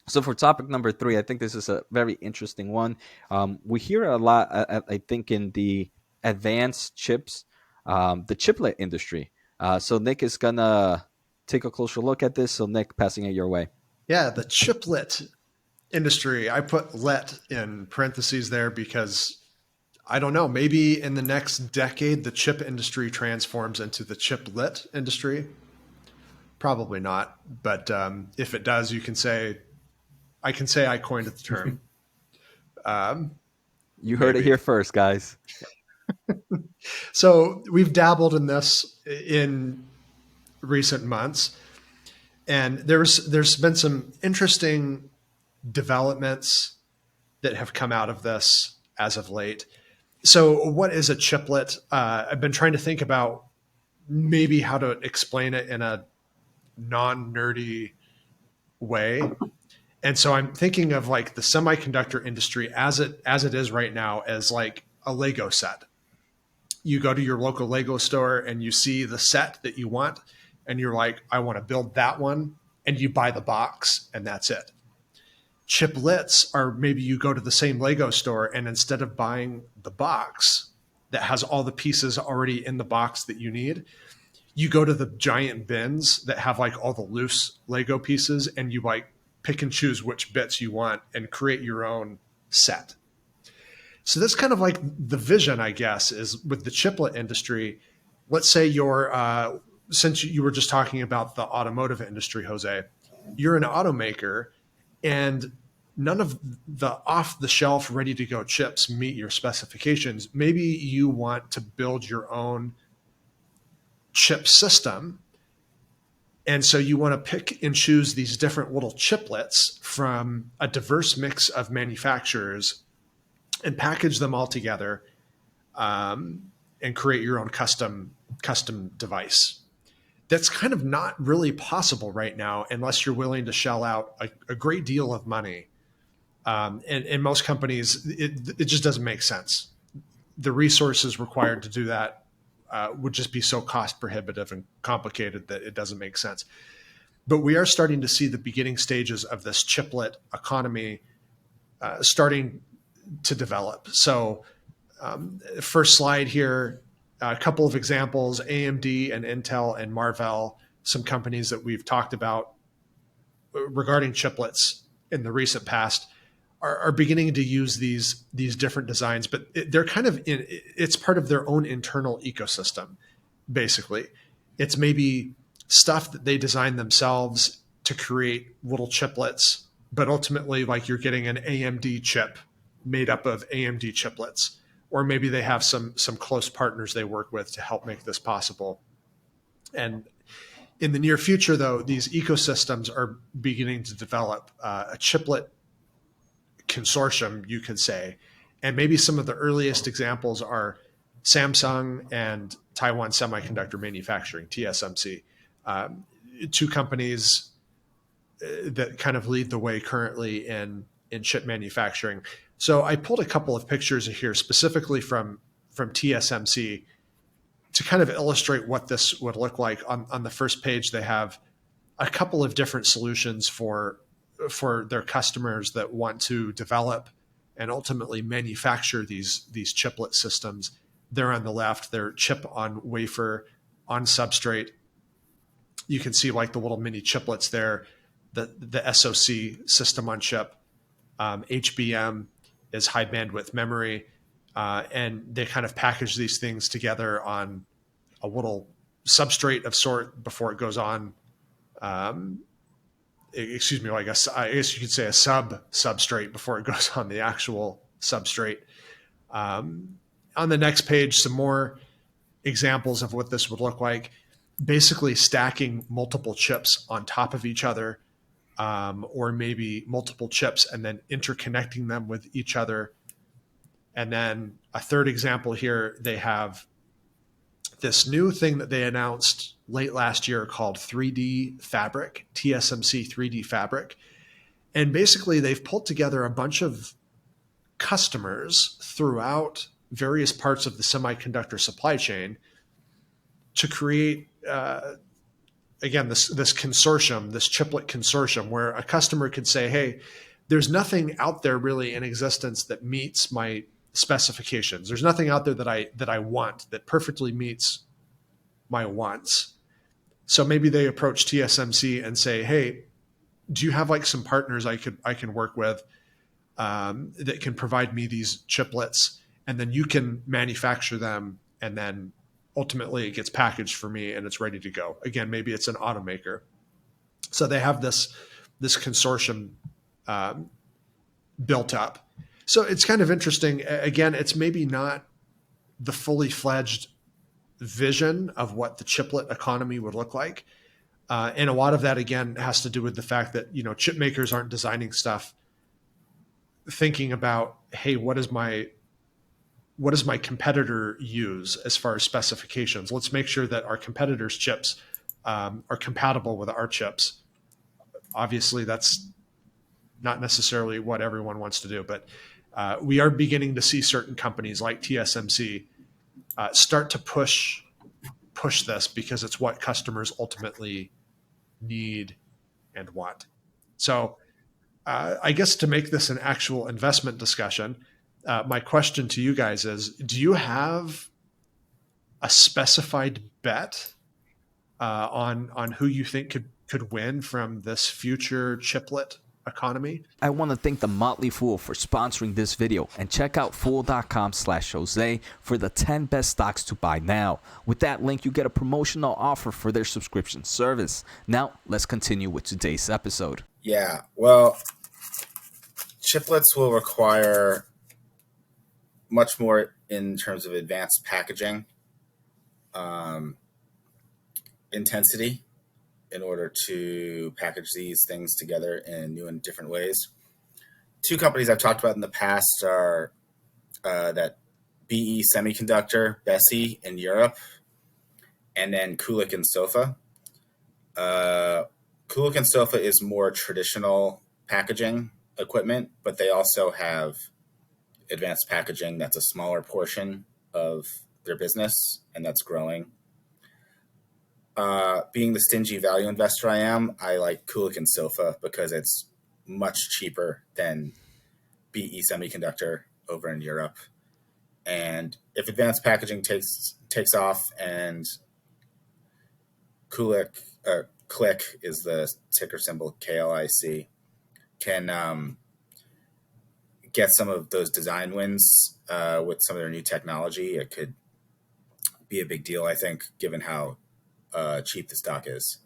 So for topic number three, I think this is a very interesting one. We hear a lot, I think, in the advanced chips, the chiplet industry. So Nick is gonna take a closer look at this. So Nick, passing it your way. Yeah, the chiplet industry. I put let in parentheses there because I don't know, maybe in the next decade, the chip industry transforms into the chiplet industry. Probably not. But if it does, I can say I coined the term. Um, You heard it Maybe. here first, guys. So we've dabbled in this in recent months, and there's been some interesting developments that have come out of this as of late. So, what is a chiplet? I've been trying to think about maybe how to explain it in a non nerdy way. And so I'm thinking of like the semiconductor industry as it is right now as like a Lego set. You go to your local Lego store and you see the set that you want, and you're like, I want to build that one, and you buy the box, and that's it. Chiplets are maybe you go to the same Lego store, and instead of buying the box that has all the pieces already in the box that you need, you go to the giant bins that have like all the loose Lego pieces, and you like pick and choose which bits you want and create your own set. So that's kind of like the vision, I guess, is with the chiplet industry. Let's say since you were just talking about the automotive industry, Jose, you're an automaker and none of the off the shelf, ready to go chips meet your specifications. Maybe you want to build your own chip system. And so you want to pick and choose these different little chiplets from a diverse mix of manufacturers and package them all together, and create your own custom device. That's kind of not really possible right now unless you're willing to shell out a great deal of money. And most companies, it just doesn't make sense. The resources required to do that would just be so cost prohibitive and complicated that it doesn't make sense. But we are starting to see the beginning stages of this chiplet economy starting to develop. So, first slide here, a couple of examples: AMD and Intel and Marvell, some companies that we've talked about regarding chiplets in the recent past, are beginning to use these different designs, but they're kind of it's part of their own internal ecosystem. Basically, it's maybe stuff that they design themselves to create little chiplets, but ultimately, like, you're getting an AMD chip made up of AMD chiplets, or maybe they have some close partners they work with to help make this possible. And in the near future, though, these ecosystems are beginning to develop a chiplet consortium, you could say. And maybe some of the earliest examples are Samsung and Taiwan Semiconductor Manufacturing, TSMC, two companies that kind of lead the way currently in chip manufacturing. So I pulled a couple of pictures here specifically from TSMC to kind of illustrate what this would look like. On the first page, they have a couple of different solutions for their customers that want to develop and ultimately manufacture these chiplet systems. They're on the left, they're chip on wafer on substrate. You can see like the little mini chiplets there, the SoC, system on chip. HBM is high bandwidth memory. And they kind of package these things together on a little substrate of sort before it goes on. Excuse me, I guess you could say a substrate before it goes on the actual substrate. On the next page, some more examples of what this would look like. Basically stacking multiple chips on top of each other, or maybe multiple chips and then interconnecting them with each other. And then a third example here, they have this new thing that they announced late last year called 3D Fabric, TSMC 3D Fabric. And basically, they've pulled together a bunch of customers throughout various parts of the semiconductor supply chain to create again, this consortium, this chiplet consortium, where a customer could say, "Hey, there's nothing out there really in existence that meets my specifications. There's nothing out there that I want that perfectly meets my wants." So maybe they approach TSMC and say, "Hey, do you have like some partners I can work with that can provide me these chiplets, and then you can manufacture them, and then ultimately it gets packaged for me and it's ready to go." Again, maybe it's an automaker. So they have this consortium um, built up. So it's kind of interesting. Again, it's maybe not the fully fledged vision of what the chiplet economy would look like. And a lot of that, again, has to do with the fact that, chip makers aren't designing stuff thinking about, hey, what does my competitor use as far as specifications? Let's make sure that our competitors' chips are compatible with our chips. Obviously, that's not necessarily what everyone wants to do, but we are beginning to see certain companies like TSMC start to push this because it's what customers ultimately need and want. So I guess to make this an actual investment discussion, my question to you guys is: do you have a specified bet on who you think could win from this future chiplet economy? I want to thank the Motley Fool for sponsoring this video, and check out fool.com/Jose for the 10 best stocks to buy now. With that link, you get a promotional offer for their subscription service. Now, let's continue with today's episode. Yeah, well, chiplets will require much more in terms of advanced packaging intensity in order to package these things together in new and different ways. Two companies I've talked about in the past are that BE Semiconductor, Bessie in Europe, and then KLIC and SOFA. KLIC and SOFA is more traditional packaging equipment, but they also have advanced packaging that's a smaller portion of their business, and that's growing. Being the stingy value investor I am, I like KLIC and SOFA because it's much cheaper than BE Semiconductor over in Europe. And if advanced packaging takes off and KLIC is the ticker symbol KLIC, can get some of those design wins with some of their new technology, it could be a big deal, I think, given how cheap the stock is.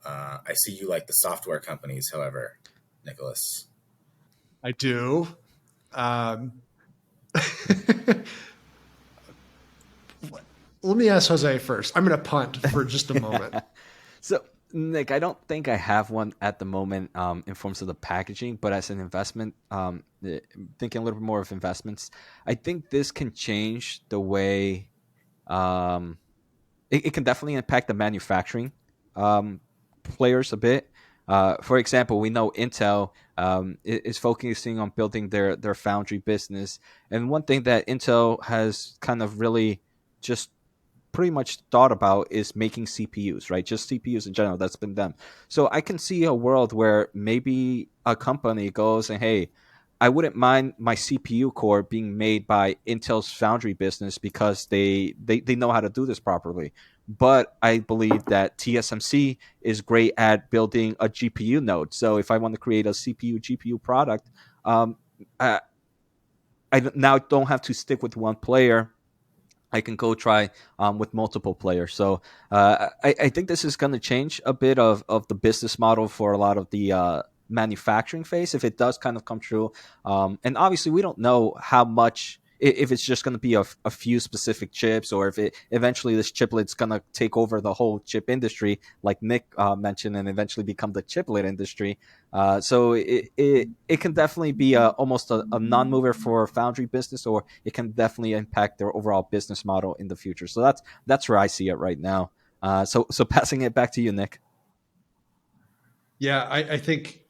I see you like the software companies, however, Nicholas. I do. Let me ask Jose first. I'm going to punt for just a moment. So, Nick, I don't think I have one at the moment in forms of the packaging, but as an investment, thinking a little bit more of investments, I think this can change the way it can definitely impact the manufacturing players a bit. For example, we know Intel is focusing on building their foundry business, and one thing that Intel has kind of really just pretty much thought about is making CPUs, right? Just CPUs in general. That's been them. So I can see a world where maybe a company goes and, hey, I wouldn't mind my CPU core being made by Intel's foundry business because they know how to do this properly. But I believe that TSMC is great at building a GPU node. So if I want to create a CPU GPU product, um, I, I now don't have to stick with one player. I can go try with multiple players. So I think this is going to change a bit of the business model for a lot of the manufacturing phase if it does kind of come true. And obviously, we don't know how much. If it's just going to be a few specific chips, or if it eventually this chiplet's going to take over the whole chip industry, like Nick mentioned, and eventually become the chiplet industry. So it can definitely be almost a non-mover for foundry business, or it can definitely impact their overall business model in the future. So that's where I see it right now. So passing it back to you, Nick. Yeah, I think,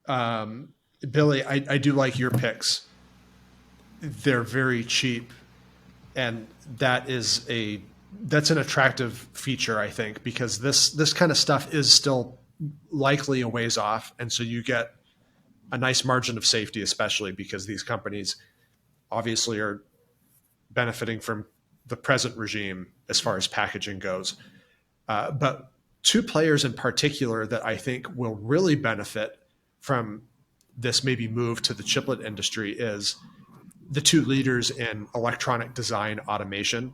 Billy, I do like your picks. They're very cheap, and that is a that's an attractive feature, I think, because this kind of stuff is still likely a ways off, and so you get a nice margin of safety, especially because these companies obviously are benefiting from the present regime as far as packaging goes. But two players in particular that I think will really benefit from this maybe move to the chiplet industry is the two leaders in electronic design automation.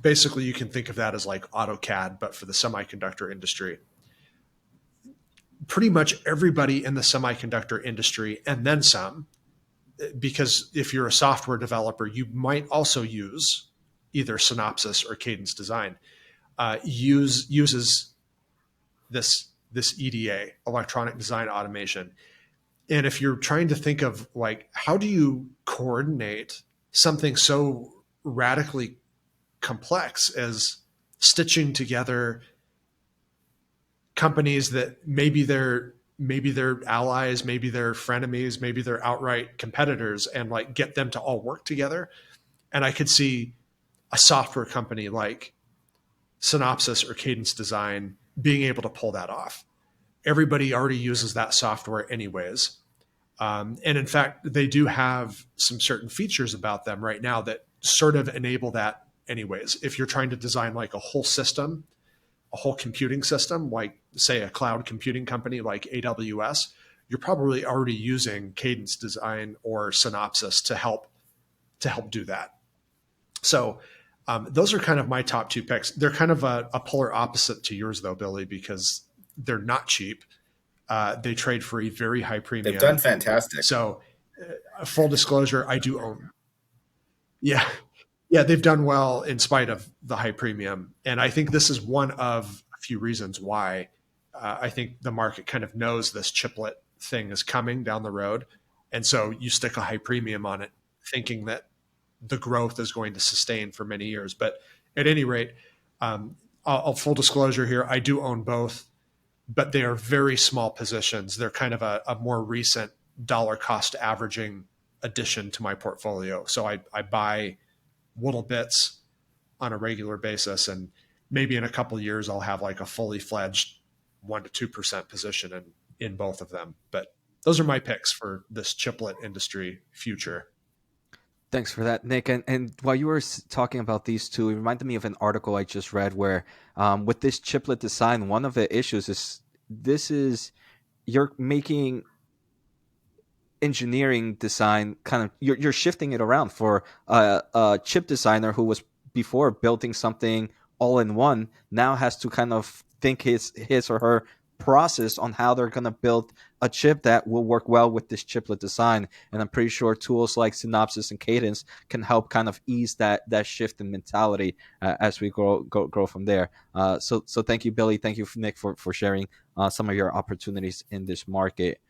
Basically, you can think of that as like AutoCAD, but for the semiconductor industry. Pretty much everybody in the semiconductor industry, and then some, because if you're a software developer, you might also use either Synopsys or Cadence Design, uses this EDA, electronic design automation. And if you're trying to think of like how do you coordinate something so radically complex as stitching together companies that maybe they're allies, maybe they're frenemies, maybe they're outright competitors, and like get them to all work together. And I could see a software company like Synopsys or Cadence Design being able to pull that off. Everybody already uses that software anyways. And in fact, they do have some certain features about them right now that sort of enable that anyways. If you're trying to design like a whole system, a whole computing system, like say a cloud computing company like AWS, you're probably already using Cadence Design or Synopsys to help do that. So those are kind of my top two picks. They're kind of a polar opposite to yours, though, Billy, because they're not cheap. They trade for a very high premium. They've done fantastic. So, full disclosure, I do own. Yeah, yeah, they've done well in spite of the high premium, and I think this is one of a few reasons why I think the market kind of knows this chiplet thing is coming down the road, and so you stick a high premium on it, thinking that the growth is going to sustain for many years. But at any rate, I'll full disclosure here, I do own both, but they are very small positions. They're kind of a more recent dollar cost averaging addition to my portfolio. So I buy little bits on a regular basis, and maybe in a couple of years I'll have like a fully fledged 1 to 2% position in both of them. But those are my picks for this chiplet industry future. Thanks for that, Nick. And while you were talking about these two, it reminded me of an article I just read where, with this chiplet design, one of the issues is this is you're making engineering design kind of you're shifting it around for a chip designer who was before building something all in one now has to kind of think his or her process on how they're going to build a chip that will work well with this chiplet design. And I'm pretty sure tools like Synopsys and Cadence can help kind of ease that shift in mentality as we grow from there. So thank you, Billy. Thank you, Nick, for sharing some of your opportunities in this market.